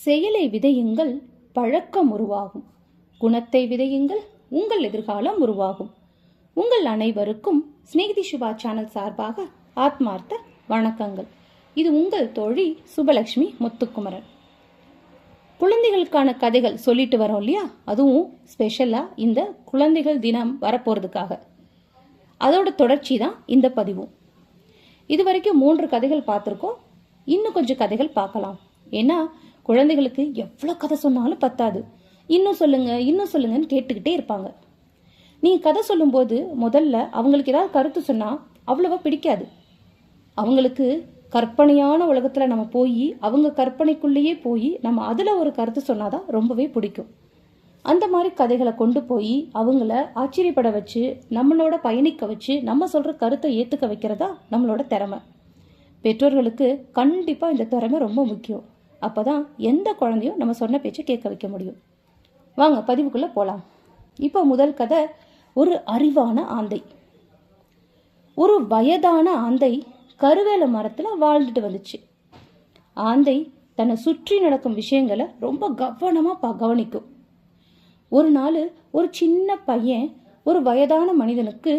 செயலை விதையுங்கள், பழக்கம் உருவாகும். குணத்தை விதையுங்கள், உங்கள் எதிர்காலம் உருவாகும். உங்கள் அனைவருக்கும் ஸ்நேகிதி சுபா சேனல் சார்பாக ஆத்மார்த்த வணக்கங்கள். இது உங்கள் தோழி சுபலட்சுமி முத்துக்குமரன். குழந்தைகளுக்கான கதைகள் சொல்லிட்டு வரோம் இல்லையா, அதுவும் ஸ்பெஷலாக இந்த குழந்தைகள் தினம் வரப்போகிறதுக்காக. அதோட தொடர்ச்சி தான் இந்த பதிவும். இது வரைக்கும் 3 கதைகள் பார்த்துருக்கோம். இன்னும் கொஞ்சம் கதைகள் பார்க்கலாம். ஏன்னா குழந்தைகளுக்கு எவ்வளோ கதை சொன்னாலும் பத்தாது. இன்னும் சொல்லுங்கன்னு கேட்டுக்கிட்டே இருப்பாங்க. நீங்கள் கதை சொல்லும்போது முதல்ல அவங்களுக்கு ஏதாவது கருத்து சொன்னால் அவ்வளவா பிடிக்காது. அவங்களுக்கு கற்பனையான உலகத்தில் நம்ம போய் அவங்க கற்பனைக்குள்ளேயே போய் நம்ம அதில் ஒரு கருத்து சொன்னாதான் ரொம்பவே பிடிக்கும். அந்த மாதிரி கதைகளை கொண்டு போய் அவங்கள ஆச்சரியப்பட வச்சு நம்மளோட பயணிக்க வச்சு நம்ம சொல்கிற கருத்தை ஏற்றுக்க வைக்கிறதா நம்மளோட திறமை. பெற்றோர்களுக்கு கண்டிப்பாக இந்த திறமை ரொம்ப முக்கியம். அப்போ தான் எந்த குழந்தையும் நம்ம சொன்ன பேச்சை கேட்க வைக்க முடியும். வாங்க பதிவுக்குள்ளே போகலாம். இப்போ முதல் கதை, ஒரு அறிவான ஆந்தை. ஒரு வயதான ஆந்தை கருவேல மரத்தில் வாழ்ந்துட்டு வந்துச்சு. ஆந்தை தன்னை சுற்றி நடக்கும் விஷயங்களை ரொம்ப கவனமாக கவனிக்கும். ஒரு நாள் ஒரு சின்ன பையன் ஒரு வயதான மனிதனுக்கு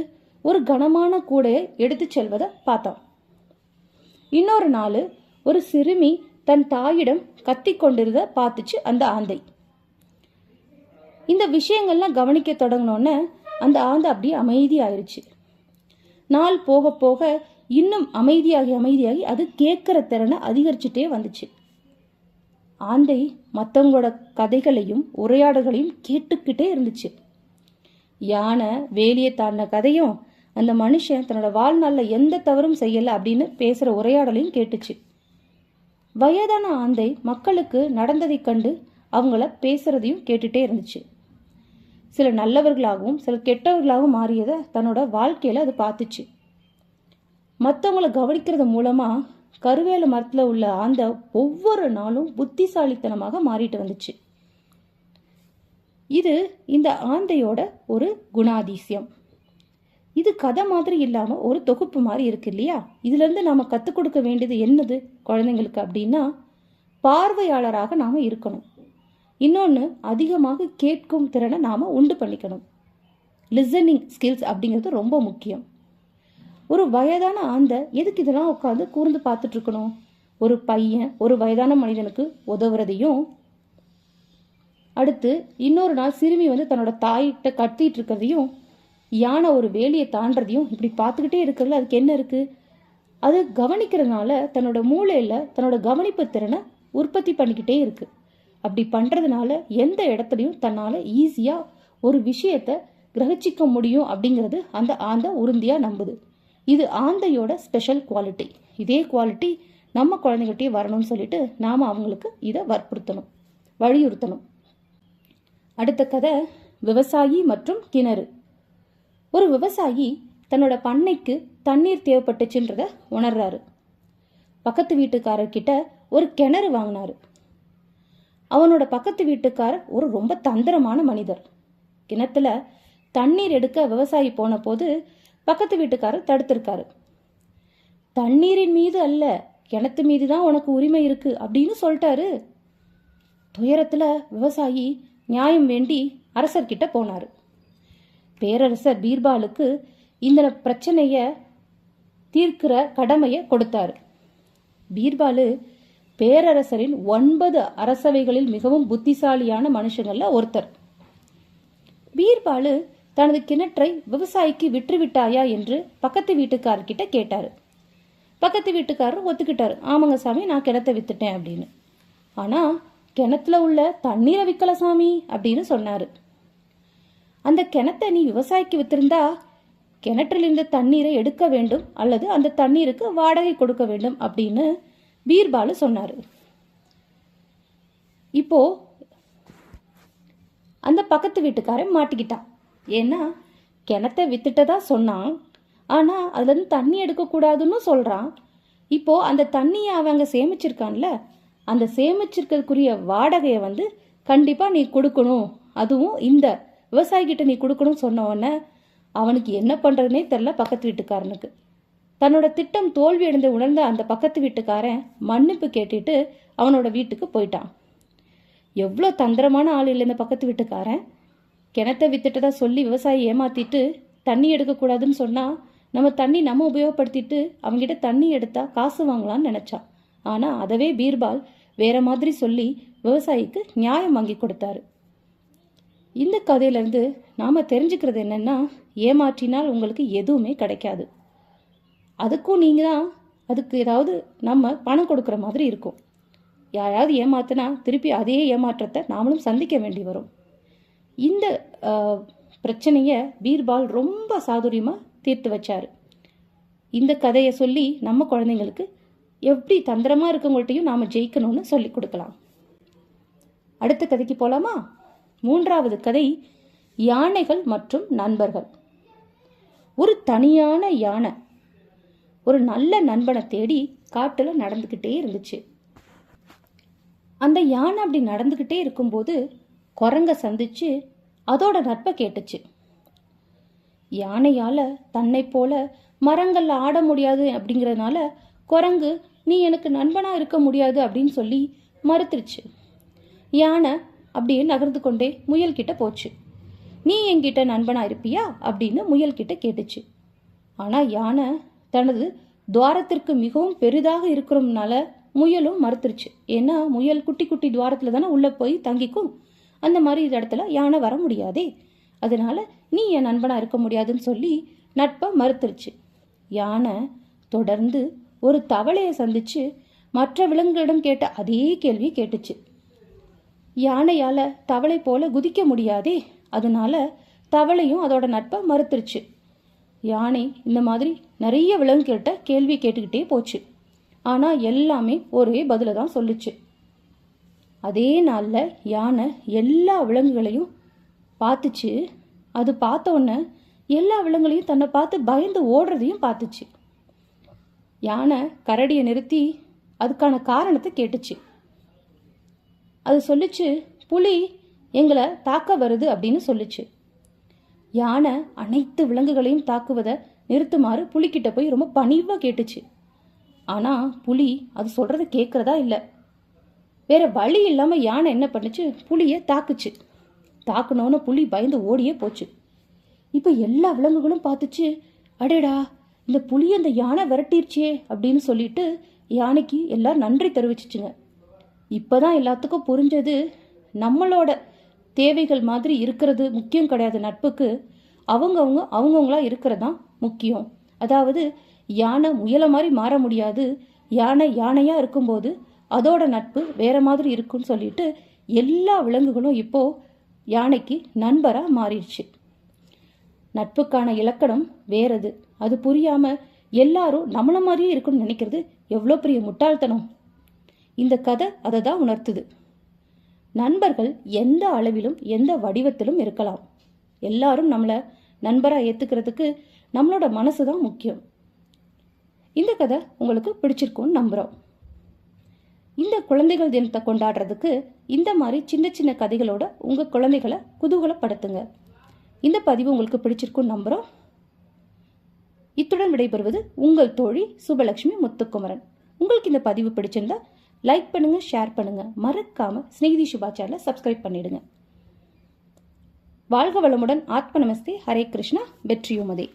ஒரு கனமான கூடையை எடுத்து செல்வதை பார்த்தான். இன்னொரு நாள் ஒரு சிறுமி தன் தாயிடம் கத்தி கொண்டிருந்த பார்த்துச்சு அந்த ஆந்தை. இந்த விஷயங்கள்லாம் கவனிக்க தொடங்கினோன்னே அந்த ஆந்தை அப்படியே அமைதியாயிருச்சு. நாள் போக போக இன்னும் அமைதியாகி அது கேட்குற திறனை அதிகரிச்சுட்டே வந்துச்சு. ஆந்தை மற்றவங்களோட கதைகளையும் உரையாடல்களையும் கேட்டுக்கிட்டே இருந்துச்சு. யானை வேலியை தாண்டின கதையும் அந்த மனுஷன் தன்னோட வாழ்நாளில் எந்த தவறும் செய்யலை அப்படின்னு பேசுகிற உரையாடலையும் கேட்டுச்சு. வயதான ஆந்தை மக்களுக்கு நடந்ததை கண்டு அவங்கள பேசுறதையும் கேட்டுட்டே இருந்துச்சு. சில நல்லவர்களாகவும் சில கெட்டவர்களாகவும் மாறியதை தன்னோட வாழ்க்கையில் அது பார்த்துச்சு. மற்றவங்கள கவனிக்கிறது மூலமாக கருவேல மரத்தில் உள்ள ஆந்தை ஒவ்வொரு நாளும் புத்திசாலித்தனமாக மாறிட்டு வந்துச்சு. இது இந்த ஆந்தையோட ஒரு குணாதிசயம். இது கதை மாதிரி இல்லாமல் ஒரு தொகுப்பு மாதிரி இருக்கு இல்லையா? இதுலேருந்து நாம் கற்றுக் கொடுக்க வேண்டியது என்னது குழந்தைங்களுக்கு அப்படின்னா, பார்வையாளராக நாம் இருக்கணும். இன்னொன்று, அதிகமாக கேட்கும் திறனை நாம் உண்டு பண்ணிக்கணும். லிசனிங் ஸ்கில்ஸ் அப்படிங்கிறது ரொம்ப முக்கியம். ஒரு வயதான ஆந்தை எதுக்கு இதெல்லாம் உட்காந்து கூர்ந்து பார்த்துட்டு இருக்கணும்? ஒரு பையன் ஒரு வயதான மனிதனுக்கு உதவுறதையும், அடுத்து இன்னொரு நாள் சிறுமி தன்னோட தாயிட்ட கத்திட்டு இருக்கிறதையும், யானை ஒரு வேலியை தாண்டதையும் இப்படி பார்த்துக்கிட்டே இருக்கிறதுல அதுக்கு என்ன இருக்கு? அது கவனிக்கிறதுனால தன்னோட மூளையில் தன்னோட கவனிப்பு திறனை உற்பத்தி பண்ணிக்கிட்டே இருக்கு. அப்படி பண்ணுறதுனால எந்த இடத்துலையும் தன்னால் ஈஸியாக ஒரு விஷயத்தை கிரகிச்சிக்க முடியும் அப்படிங்கிறது அந்த ஆந்தை உறுதியாக நம்புது. இது ஆந்தையோட ஸ்பெஷல் குவாலிட்டி. இதே குவாலிட்டி நம்ம குழந்தைகிட்டே வரணும்னு சொல்லிட்டு நாம் அவங்களுக்கு இதை வலியுறுத்தணும். அடுத்த கதை, விவசாயி மற்றும் கிணறு. ஒரு விவசாயி தன்னோட பண்ணைக்கு தண்ணீர் தேவைப்பட்டுச்சுன்றத உணர்றாரு. பக்கத்து வீட்டுக்காரர்கிட்ட ஒரு கிணறு வாங்கினாரு. அவனோட பக்கத்து வீட்டுக்காரர் ஒரு ரொம்ப தந்திரமான மனிதர். கிணத்துல தண்ணீர் எடுக்க விவசாயி போன போது பக்கத்து வீட்டுக்காரர் தடுத்திருக்காரு. தண்ணீரின் மீது அல்ல, கிணத்து மீது தான் உனக்கு உரிமை இருக்கு அப்படின்னு சொல்லிட்டாரு. துயரத்துல விவசாயி நியாயம் வேண்டி அரசர்கிட்ட போனாரு. பேரரசர் பீர்பாலுக்கு இந்த பிரச்சனைய தீர்க்கிற கடமையை கொடுத்தாரு. பீர்பாலு பேரரசரின் 9 அரசவைகளில் மிகவும் புத்திசாலியான மனுஷங்கள்ல ஒருத்தர். பீர்பாலு தனது கிணற்றை விவசாயிக்கு விற்றுவிட்டாயா என்று பக்கத்து வீட்டுக்காரர்கிட்ட கேட்டாரு. பக்கத்து வீட்டுக்காரர் ஒத்துக்கிட்டாரு. ஆமாங்க சாமி, நான் கிணத்தை வித்துட்டேன் அப்படின்னு. ஆனா கிணத்துல உள்ள தண்ணீரை விற்கல சாமி அப்படின்னு சொன்னாரு. அந்த கிணத்தை நீ விவசாயிக்கு வித்திருந்தா கிணற்றில் இருந்த தண்ணீரை எடுக்க வேண்டும் அல்லது அந்த தண்ணீருக்கு வாடகை கொடுக்க வேண்டும் அப்படின்னு பீர்பாலு சொன்னாரு. இப்போ அந்த பக்கத்து வீட்டுக்காரன் மாட்டிக்கிட்டான். ஏன்னா கிணத்தை வித்துட்டதா சொன்னான், ஆனா அதுல இருந்து தண்ணி எடுக்கக்கூடாதுன்னு சொல்றான். இப்போ அந்த தண்ணியை அவங்க சேமிச்சிருக்கான்ல, அந்த சேமிச்சிருக்கிறதுக்குரிய வாடகையை கண்டிப்பா நீ கொடுக்கணும், அதுவும் இந்த விவசாயிகிட்ட நீ கொடுக்கணும்னு சொன்ன உடனே அவனுக்கு என்ன பண்ணுறதுனே தெரில. பக்கத்து வீட்டுக்காரனுக்கு தன்னோட திட்டம் தோல்வி அடைந்து உணர்ந்த அந்த பக்கத்து வீட்டுக்காரன் மன்னிப்பு கேட்டுட்டு அவனோட வீட்டுக்கு போயிட்டான். எவ்வளோ தந்திரமான ஆள் இல்லை இந்த பக்கத்து வீட்டுக்காரன். கிணத்தை வித்துட்டதா சொல்லி விவசாயி ஏமாத்திட்டு தண்ணி எடுக்கக்கூடாதுன்னு சொன்னால் நம்ம தண்ணி நம்ம உபயோகப்படுத்திட்டு அவங்ககிட்ட தண்ணி எடுத்தா காசு வாங்கலாம்னு நினச்சான். ஆனால் அதவே பீர்பால் வேற மாதிரி சொல்லி விவசாயிக்கு நியாயம் வாங்கி கொடுத்தாரு. இந்த கதையிலேருந்து நாம் தெரிஞ்சுக்கிறது என்னென்னா, ஏமாற்றினால் உங்களுக்கு எதுவுமே கிடைக்காது. அதுக்கும் நீங்கள் தான் அதுக்கு ஏதாவது நம்ம பணம் கொடுக்குற மாதிரி இருக்கும். யாராவது ஏமாத்தினா திருப்பி அதே ஏமாற்றத்தை நாமளும் சந்திக்க வேண்டி வரும். இந்த பிரச்சனையை பீர்பால் ரொம்ப சாதுரியமாக தீர்த்து வச்சார். இந்த கதையை சொல்லி நம்ம குழந்தைங்களுக்கு எப்படி தந்திரமாக இருக்கவங்கள்ட்டையும் நாம் ஜெயிக்கணும்னு சொல்லி கொடுக்கலாம். அடுத்த கதைக்கு போகலாமா? 3வது கதை, யானைகள் மற்றும் நண்பர்கள். ஒரு தனியான யானை ஒரு நல்ல நண்பனை தேடி காட்டில் நடந்துக்கிட்டே இருந்துச்சு. அந்த யானை அப்படி நடந்துக்கிட்டே இருக்கும்போது குரங்க சந்திச்சு அதோட நட்பை கேட்டுச்சு. யானையால் தன்னை போல மரங்களில் ஆட முடியாது அப்படிங்கிறதுனால குரங்கு நீ எனக்கு நண்பனாக இருக்க முடியாது அப்படின்னு சொல்லி மறுத்துருச்சு. யானை அப்படியே நகர்ந்து கொண்டே முயல்கிட்ட போச்சு. நீ என்கிட்ட நண்பனாக இருப்பியா அப்படின்னு முயல்கிட்ட கேட்டுச்சு. ஆனால் யானை தனது துவாரத்திற்கு மிகவும் பெரிதாக இருக்கிறதுனால முயலும் மறுத்துருச்சு. ஏன்னா முயல் குட்டி குட்டி துவாரத்தில் தானே உள்ளே போய் தங்கிக்கும். அந்த மாதிரி இடத்துல யானை வர முடியாதே. அதனால நீ என் நண்பனாக இருக்க முடியாதுன்னு சொல்லி நட்பை மறுத்துருச்சு. யானை தொடர்ந்து ஒரு தவளையை சந்திச்சு மற்ற விலங்குகளிடம் கேட்ட அதே கேள்வியை கேட்டுச்சு. யானையால் தவளை போல குதிக்க முடியாதே. அதனால தவளையும் அதோட நட்பை மறுத்துருச்சு. யானை இந்த மாதிரி நிறைய விலங்குகிட்ட கேள்வி கேட்டுக்கிட்டே போச்சு. ஆனால் எல்லாமே ஒரே பதிலை தான் சொல்லுச்சு. அதே நாளில் யானை எல்லா விலங்குகளையும் பார்த்துச்சு. அது பார்த்த உடனே எல்லா விலங்குகளையும் தன்னை பார்த்து பயந்து ஓடுறதையும் பார்த்துச்சு. யானை கரடியை நிறுத்தி அதுக்கான காரணத்தை கேட்டுச்சு. அது சொல்லிச்சு, புலி எங்களை தாக்க வருது அப்படின்னு சொல்லிச்சு. யானை அனைத்து விலங்குகளையும் தாக்குவதை நிறுத்துமாறு புலிக்கிட்ட போய் ரொம்ப பணிவாக கேட்டுச்சு. ஆனால் புலி அது சொல்கிறத கேட்குறதா இல்லை. வேற வழி இல்லாமல் யானை என்ன பண்ணுச்சு, புலியை தாக்குச்சு. தாக்குனோன்னு புலி பயந்து ஓடியே போச்சு. இப்போ எல்லா விலங்குகளும் பார்த்துச்சு, அடேடா இந்த புலி அந்த யானை விரட்டிருச்சே அப்படின்னு சொல்லிட்டு யானைக்கு எல்லாரும் நன்றி தெரிவிச்சிச்சுங்க. இப்போதான் எல்லாத்துக்கும் புரிஞ்சது, நம்மளோட தேவைகள் மாதிரி இருக்கிறது முக்கியம் கிடையாது. நட்புக்கு அவங்கவுங்களா இருக்கிறது தான் முக்கியம். அதாவது யானை முயலை மாதிரி மாற முடியாது. யானை யானையாக இருக்கும்போது அதோட நட்பு வேற மாதிரி இருக்குன்னு சொல்லிட்டு எல்லா விலங்குகளும் இப்போ யானைக்கு நண்பராக மாறிடுச்சு. நட்புக்கான இலக்கணம் வேறது. அது புரியாம எல்லாரும் நம்மள மாதிரியே இருக்குன்னு நினைக்கிறது எவ்வளோ பெரிய முட்டாள்தனம். இந்த கதை அதை தான் உணர்த்துது. நண்பர்கள் எந்த அளவிலும் எந்த வடிவத்திலும் இருக்கலாம். எல்லாரும் நம்மளை நண்பராக ஏற்றுக்கிறதுக்கு நம்மளோட மனசு தான் முக்கியம். இந்த கதை உங்களுக்கு பிடிச்சிருக்கும்னு நம்புகிறோம். இந்த குழந்தைகள் தினத்தை கொண்டாடுறதுக்கு இந்த மாதிரி சின்ன சின்ன கதைகளோட உங்கள் குழந்தைகளை குதூகலப்படுத்துங்க. இந்த பதிவு உங்களுக்கு பிடிச்சிருக்கும்னு நம்புகிறோம். இத்துடன் விடைபெறுவது உங்கள் தோழி சுபலட்சுமி முத்துக்குமரன். உங்களுக்கு இந்த பதிவு பிடிச்சிருந்தா லைக் பண்ணுங்க, ஷேர் பண்ணுங்க, மறக்காம ஸ்நேகிதி சுபா சேனலை சப்ஸ்கிரைப் பண்ணிடுங்க. வாழ்க வளமுடன். ஆத்ம நமஸ்தே. ஹரே கிருஷ்ணா. வெற்றியுமதே.